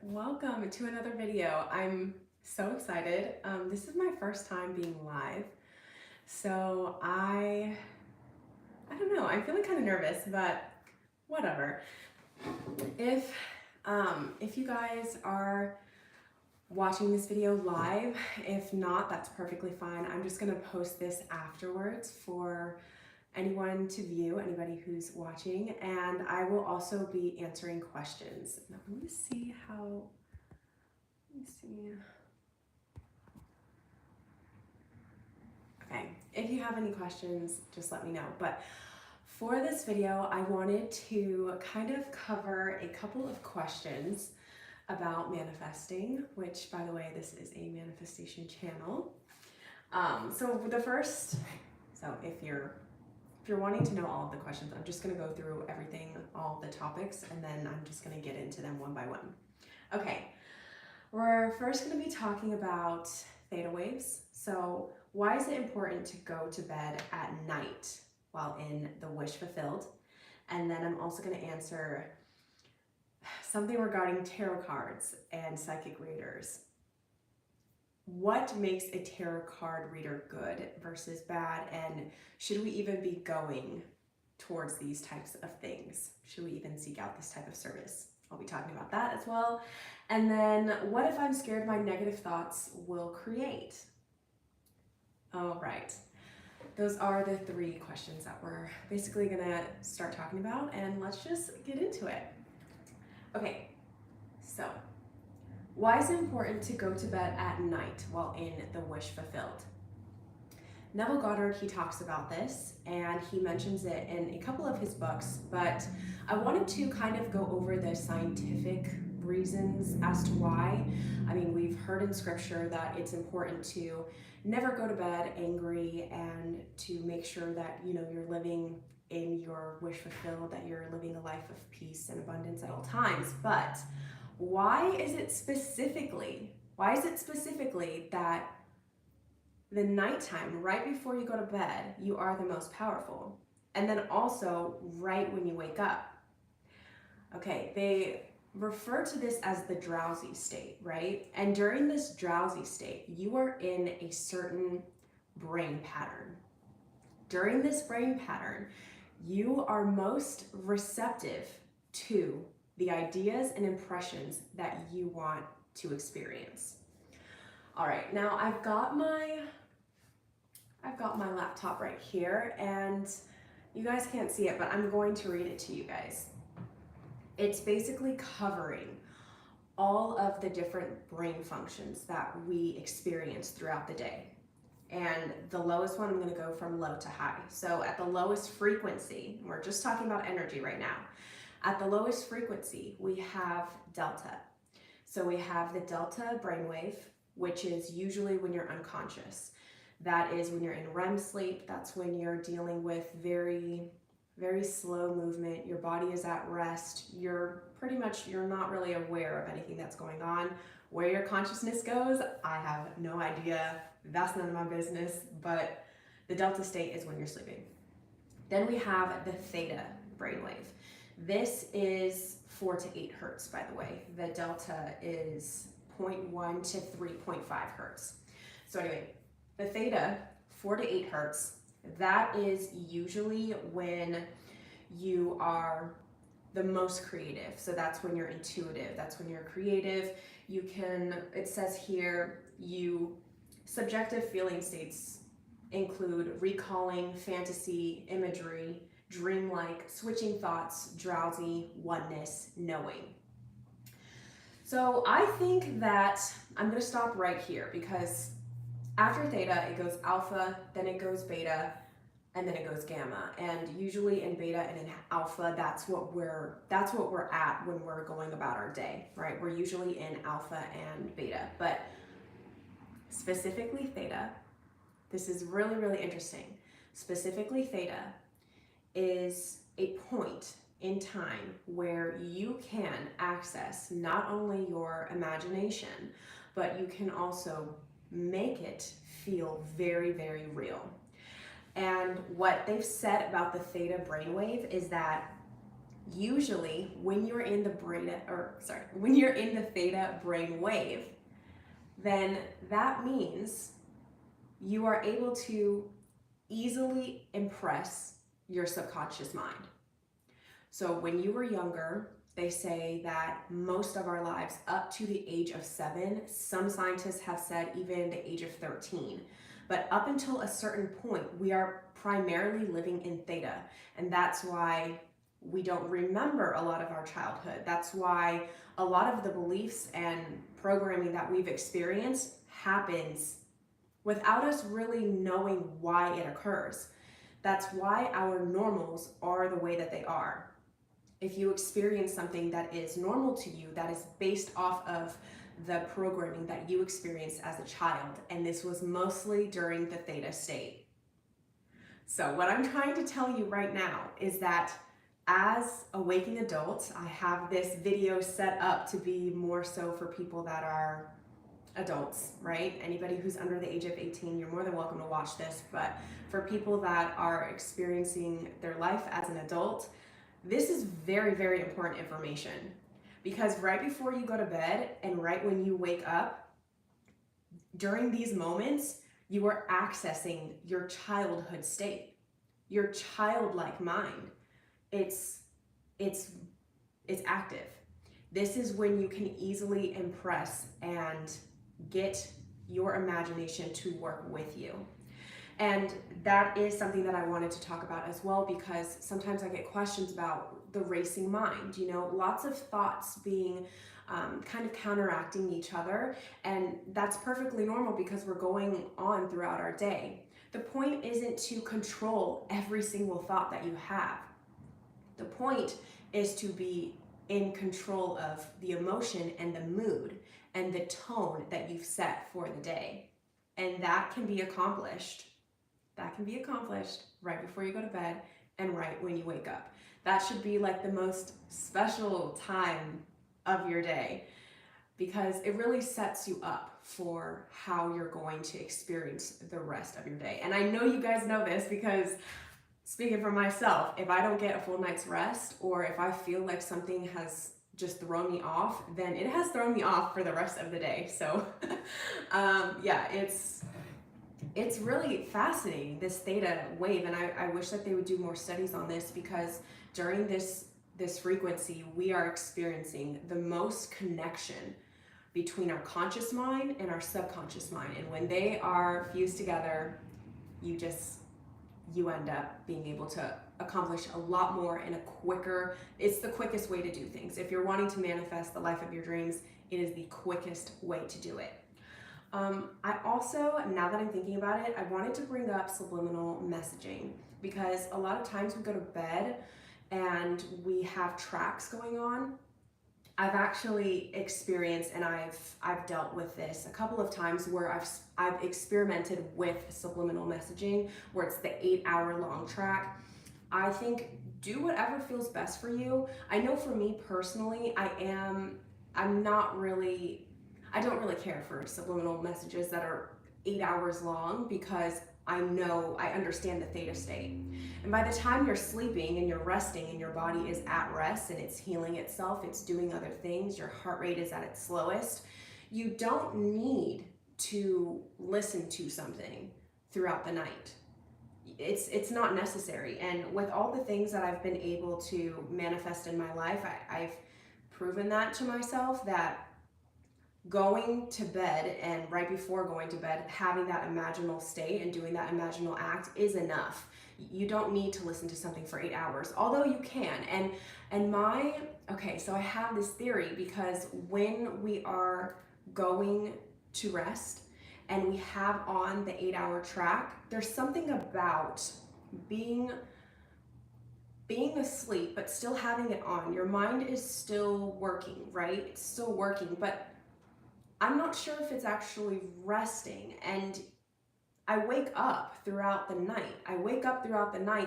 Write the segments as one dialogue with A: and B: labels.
A: Welcome to another video. I'm so excited. This is my first time being live, so I don't know. I'm feeling kind of nervous, but whatever. If if you guys are watching this video live, if not, that's perfectly fine. I'm just gonna post this afterwards for anyone to view, anybody who's watching, and I will also be answering questions. Now, let me see. Okay, if you have any questions, just let me know. But for this video, I wanted to kind of cover a couple of questions about manifesting, which, by the way, this is a manifestation channel. So if you're wanting to know all of the questions, I'm just going to go through everything, all the topics, and then I'm just going to get into them one by one. Okay, we're first going to be talking about theta waves. So why is it important to go to bed at night while in the wish fulfilled? And then I'm also going to answer something regarding tarot cards and psychic readers. What makes a tarot card reader good versus bad, and should we even be going towards these types of things? Should we even seek out this type of service? I'll be talking about that as well. And then, what if I'm scared my negative thoughts will create? All right. Those are the three questions that we're basically gonna start talking about, and let's just get into it. Okay, so why is it important to go to bed at night while in the wish fulfilled? Neville Goddard, he talks about this and he mentions it in a couple of his books, but I wanted to kind of go over the scientific reasons as to why. I mean, we've heard in scripture that it's important to never go to bed angry and to make sure that, you know, you're living in your wish fulfilled, that you're living a life of peace and abundance at all times. But why is it specifically that the nighttime, right before you go to bed, you are the most powerful? And then also right when you wake up. Okay, they refer to this as the drowsy state, right? And during this drowsy state, you are in a certain brain pattern. During this brain pattern, you are most receptive to the ideas and impressions that you want to experience. All right, now I've got my laptop right here, and you guys can't see it, but I'm going to read it to you guys. It's basically covering all of the different brain functions that we experience throughout the day. And the lowest one, I'm going to go from low to high. So at the lowest frequency, we're just talking about energy right now. At the lowest frequency, we have delta. So we have the delta brainwave, which is usually when you're unconscious. That is when you're in REM sleep. That's when you're dealing with very, very slow movement. Your body is at rest. You're not really aware of anything that's going on. Where your consciousness goes, I have no idea. That's none of my business, but the delta state is when you're sleeping. Then we have the theta brainwave. This is 4 to 8 hertz, by the way. The delta is 0.1 to 3.5 hertz. So anyway, the theta, 4 to 8 hertz, that is usually when you are the most creative. So that's when you're intuitive, that's when you're creative. You can, it says here, subjective feeling states include recalling, fantasy, imagery, dreamlike, switching thoughts, drowsy, oneness, knowing. So I think that I'm going to stop right here, because after theta, it goes alpha, then it goes beta, and then it goes gamma. And usually in beta and in alpha, that's what we're at when we're going about our day, right? We're usually in alpha and beta, but specifically theta, this is really, really interesting. Specifically theta is a point in time where you can access not only your imagination, but you can also make it feel very, very real. And what they've said about the theta brainwave is that Usually when you're in the when you're in the theta brain wave, then that means you are able to easily impress your subconscious mind. So when you were younger, they say that most of our lives up to the age of 7, some scientists have said even the age of 13, but up until a certain point, we are primarily living in theta. And that's why we don't remember a lot of our childhood. That's why a lot of the beliefs and programming that we've experienced happens without us really knowing why it occurs. That's why our normals are the way that they are. If you experience something that is normal to you, that is based off of the programming that you experienced as a child, and this was mostly during the theta state. So what I'm trying to tell you right now is that as a waking adult, I have this video set up to be more so for people that are adults, right? Anybody who's under the age of 18, you're more than welcome to watch this, but for people that are experiencing their life as an adult, this is very, very important information, because right before you go to bed and right when you wake up, during these moments, you are accessing your childhood state, your childlike mind. It's active. This is when you can easily impress and get your imagination to work with you. And that is something that I wanted to talk about as well, because sometimes I get questions about the racing mind, lots of thoughts being kind of counteracting each other. And that's perfectly normal because we're going on throughout our day. The point isn't to control every single thought that you have. The point is to be in control of the emotion and the mood and the tone that you've set for the day. And that can be accomplished right before you go to bed and right when you wake up. That should be like the most special time of your day, because it really sets you up for how you're going to experience the rest of your day. And I know you guys know this, because speaking for myself, if I don't get a full night's rest, or if I feel like something has just thrown me off, then it has thrown me off for the rest of the day. So yeah, it's really fascinating, this theta wave, and I wish that they would do more studies on this, because during this frequency, we are experiencing the most connection between our conscious mind and our subconscious mind. And when they are fused together, you end up being able to accomplish a lot more in a quicker, it's the quickest way to do things. If you're wanting to manifest the life of your dreams, it is the quickest way to do it. I also, now that I'm thinking about it, I wanted to bring up subliminal messaging, because a lot of times we go to bed and we have tracks going on. I've actually experienced, and I've dealt with this a couple of times, where I've experimented with subliminal messaging, where it's the 8-hour long track. I think do whatever feels best for you. I know for me personally, I don't really care for subliminal messages that are 8 hours long, because I understand the theta state. And by the time you're sleeping and you're resting and your body is at rest and it's healing itself, it's doing other things, your heart rate is at its slowest, you don't need to listen to something throughout the night. It's not necessary. And with all the things that I've been able to manifest in my life, I've proven that to myself, that going to bed and right before going to bed, having that imaginal state and doing that imaginal act is enough. You don't need to listen to something for 8 hours, although you can. So I have this theory, because when we are going to rest and we have on the 8-hour track, there's something about being asleep but still having it on. Your mind is still working, right? It's still working, but I'm not sure if it's actually resting. And I wake up throughout the night.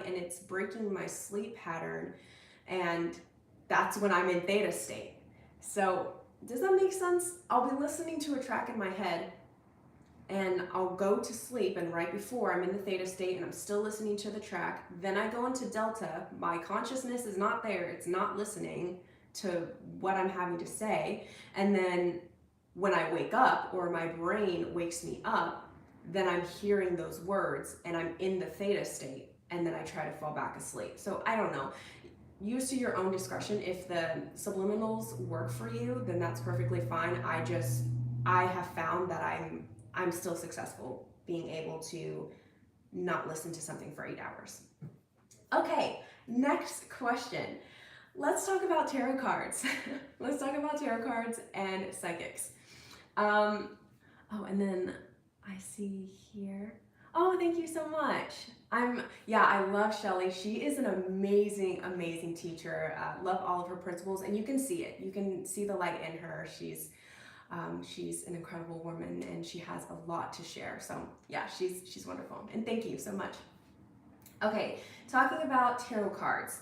A: And it's breaking my sleep pattern, and that's when I'm in theta state. So does that make sense? I'll be listening to a track in my head, and I'll go to sleep, and right before I'm in the theta state and I'm still listening to the track, then I go into delta. My consciousness is not there, it's not listening to what I'm having to say, and then when I wake up or my brain wakes me up, then I'm hearing those words and I'm in the theta state, and then I try to fall back asleep. So I don't know, use to your own discretion. If the subliminals work for you, then that's perfectly fine. I have found that I'm still successful being able to not listen to something for 8 hours. Okay, next question. Let's talk about tarot cards. Let's talk about tarot cards and psychics. Oh, and then I see here. Oh, thank you so much. I love Shelly. She is an amazing teacher. Love all of her principles, and you can see it. You can see the light in her. She's an incredible woman, and she has a lot to share. So yeah, she's wonderful. And thank you so much. Okay, talking about tarot cards.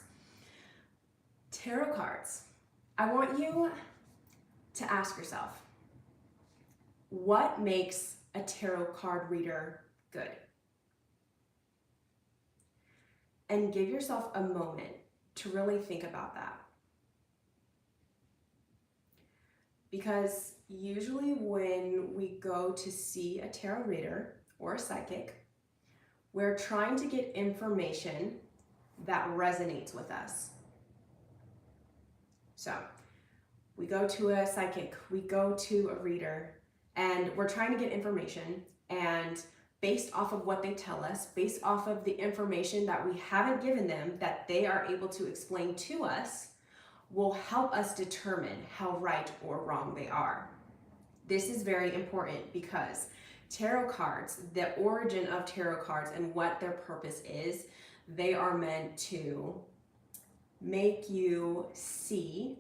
A: Tarot cards. I want you to ask yourself, what makes a tarot card reader good? And give yourself a moment to really think about that. Because usually when we go to see a tarot reader or a psychic, we're trying to get information that resonates with us. So we go to a psychic, we go to a reader, and we're trying to get information, and based off of what they tell us, based off of the information that we haven't given them that they are able to explain to us, will help us determine how right or wrong they are. This is very important because tarot cards, the origin of tarot cards and what their purpose is, they are meant to make you see.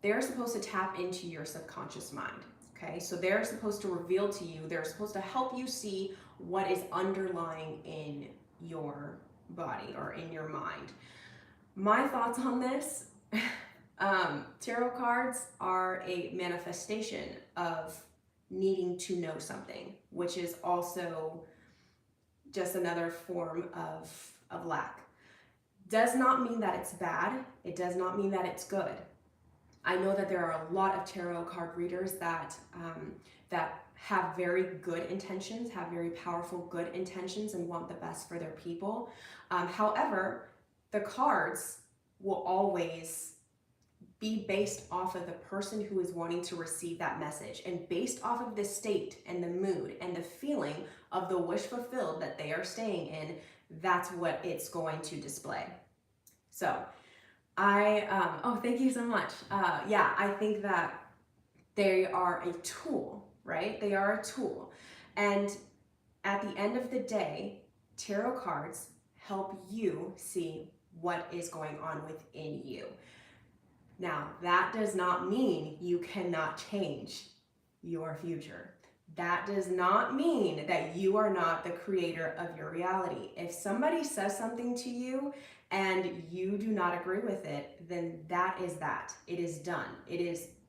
A: They're supposed to tap into your subconscious mind. Okay, so they're supposed to reveal to you, they're supposed to help you see what is underlying in your body or in your mind. My thoughts on this, tarot cards are a manifestation of needing to know something, which is also just another form of lack. Does not mean that it's bad. It does not mean that it's good. I know that there are a lot of tarot card readers that have very good intentions, have very powerful good intentions, and want the best for their people. However, the cards will always be based off of the person who is wanting to receive that message, and based off of the state and the mood and the feeling of the wish fulfilled that they are staying in, that's what it's going to display. So thank you so much. I think that they are a tool, right? They are a tool. And at the end of the day, tarot cards help you see what is going on within you. Now, that does not mean you cannot change your future. That does not mean that you are not the creator of your reality. If somebody says something to you and you do not agree with it, then that is that. It is done.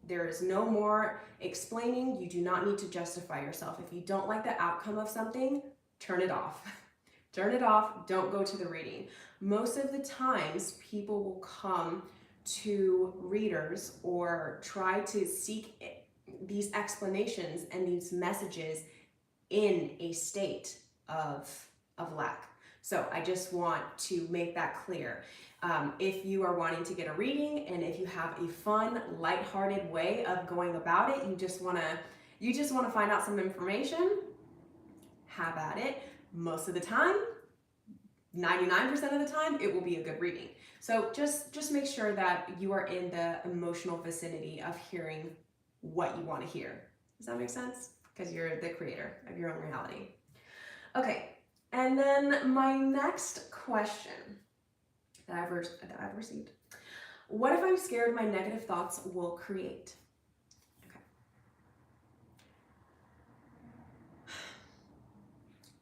A: There is no more explaining. You do not need to justify yourself. If you don't like the outcome of something, turn it off. Turn it off. Don't go to the reading. Most of the times, people will come to readers or try to seek these explanations and these messages in a state of lack. So I just want to make that clear. If you are wanting to get a reading, and if you have a fun, lighthearted way of going about it, you just want to find out some information, have at it. Most of the time, 99% of the time, it will be a good reading. So just make sure that you are in the emotional vicinity of hearing what you want to hear. Does that make sense? Because you're the creator of your own reality. Okay, and then my next question that I've received. What if I'm scared my negative thoughts will create? Okay.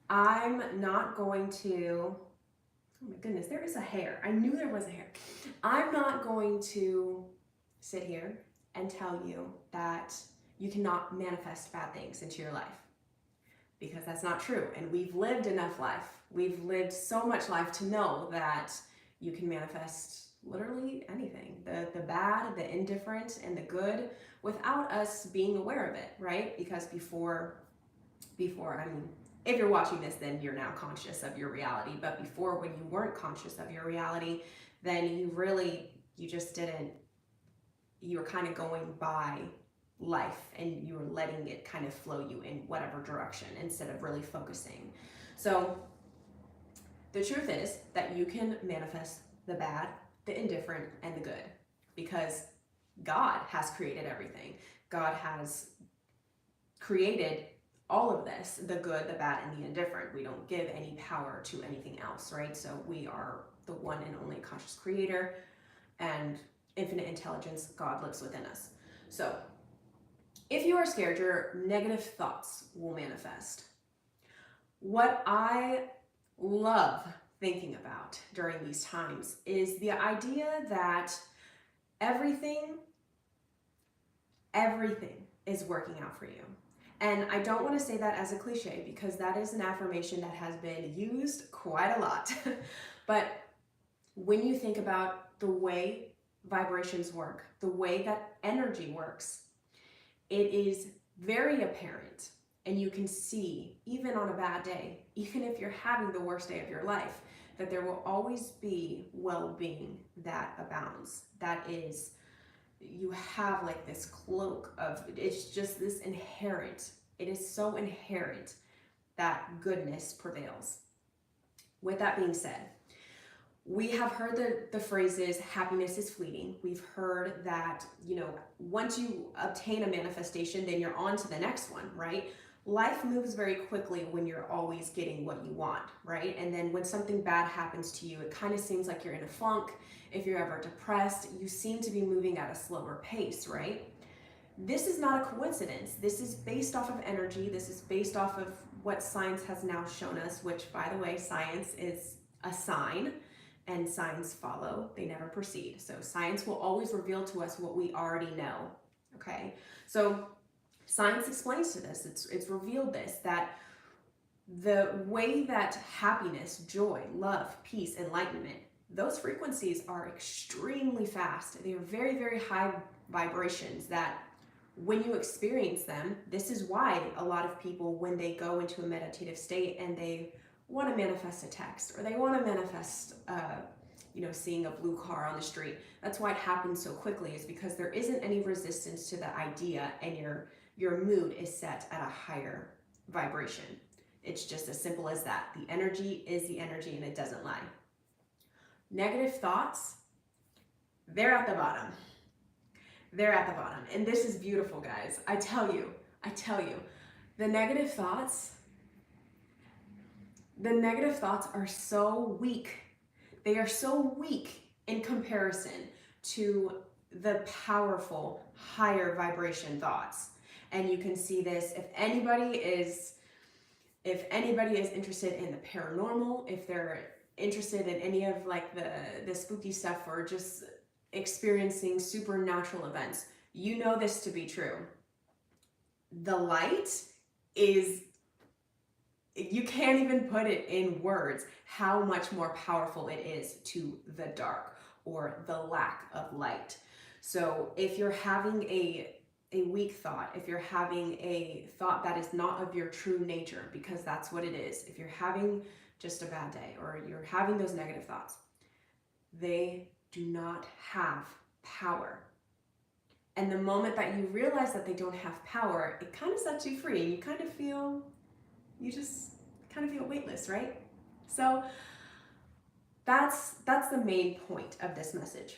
A: I'm not going to, oh my goodness, there is a hair. I knew there was a hair. I'm not going to sit here and tell you that you cannot manifest bad things into your life. because that's not true. And we've lived enough life. We've lived so much life to know that you can manifest literally anything, the bad, the indifferent, and the good, without us being aware of it, right? Because before, I mean, if you're watching this, then you're now conscious of your reality. But before, when you weren't conscious of your reality, then you just didn't, you were kind of going by life and you were letting it kind of flow you in whatever direction instead of really focusing. So the truth is that you can manifest the bad, the indifferent, and the good, because God has created everything. God has created all of this, the good, the bad, and the indifferent. We don't give any power to anything else, right? So we are the one and only conscious creator, and infinite intelligence, God lives within us. So if you are scared, your negative thoughts will manifest. What I love thinking about during these times is the idea that everything is working out for you. And I don't want to say that as a cliche, because that is an affirmation that has been used quite a lot. But when you think about the way vibrations work, the way that energy works, it is very apparent, and you can see, even on a bad day, even if you're having the worst day of your life, that there will always be well-being that abounds. That is, you have like this cloak of, it's just this inherent, it is so inherent that goodness prevails. With that being said, we have heard the phrases, happiness is fleeting. We've heard that, once you obtain a manifestation, then you're on to the next one, right? Life moves very quickly when you're always getting what you want, right? And then when something bad happens to you, it kind of seems like you're in a funk. If you're ever depressed, you seem to be moving at a slower pace, right? This is not a coincidence. This is based off of energy. This is based off of what science has now shown us, which, by the way, science is a sign, and signs follow, they never proceed. So science will always reveal to us what we already know, okay? So science explains to this, it's revealed this, that the way that happiness, joy, love, peace, enlightenment, those frequencies are extremely fast. They are very, very high vibrations that when you experience them, this is why a lot of people, when they go into a meditative state and they want to manifest a text, or they want to manifest seeing a blue car on the street, that's why it happens so quickly, is because there isn't any resistance to the idea, and your mood is set at a higher vibration. It's just as simple as that. The energy is the energy, and it doesn't lie. Negative thoughts, they're at the bottom. They're at the bottom. And this is beautiful, guys. I tell you, the negative thoughts are so weak. They are so weak in comparison to the powerful, higher vibration thoughts. And you can see this if anybody is interested in the paranormal, if they're interested in any of like the spooky stuff, or just experiencing supernatural events, you know this to be true. The light is, you can't even put it in words how much more powerful it is to the dark, or the lack of light. So if you're having a weak thought, if you're having a thought that is not of your true nature, because that's what it is, if you're having just a bad day, or you're having those negative thoughts, they do not have power. And the moment that you realize that they don't have power, it kind of sets you free. You just kind of feel weightless, right? So that's the main point of this message.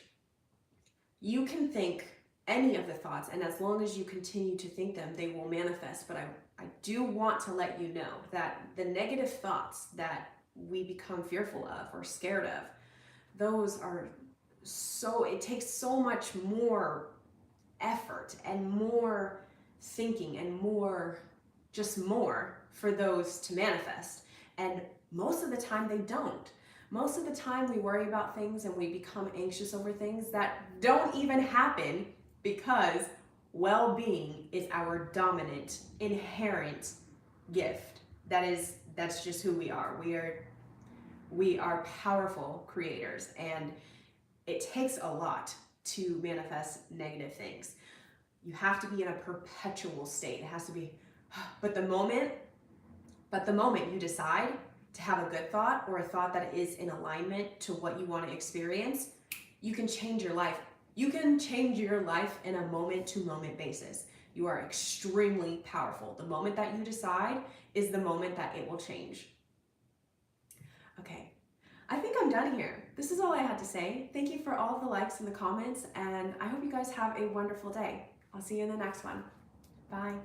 A: You can think any of the thoughts, and as long as you continue to think them, they will manifest. But I do want to let you know that the negative thoughts that we become fearful of or scared of, those are it takes so much more effort and more thinking and more for those to manifest. And most of the time they don't. Most of the time we worry about things and we become anxious over things that don't even happen, because well-being is our dominant, inherent gift. that's just who we are. We are powerful creators, and it takes a lot to manifest negative things. You have to be in a perpetual state. It has to be, but the moment you decide to have a good thought, or a thought that is in alignment to what you want to experience, you can change your life. You can change your life in a moment to moment basis. You are extremely powerful. The moment that you decide is the moment that it will change. Okay, I think I'm done here. This is all I had to say. Thank you for all of the likes and the comments, and I hope you guys have a wonderful day. I'll see you in the next one. Bye.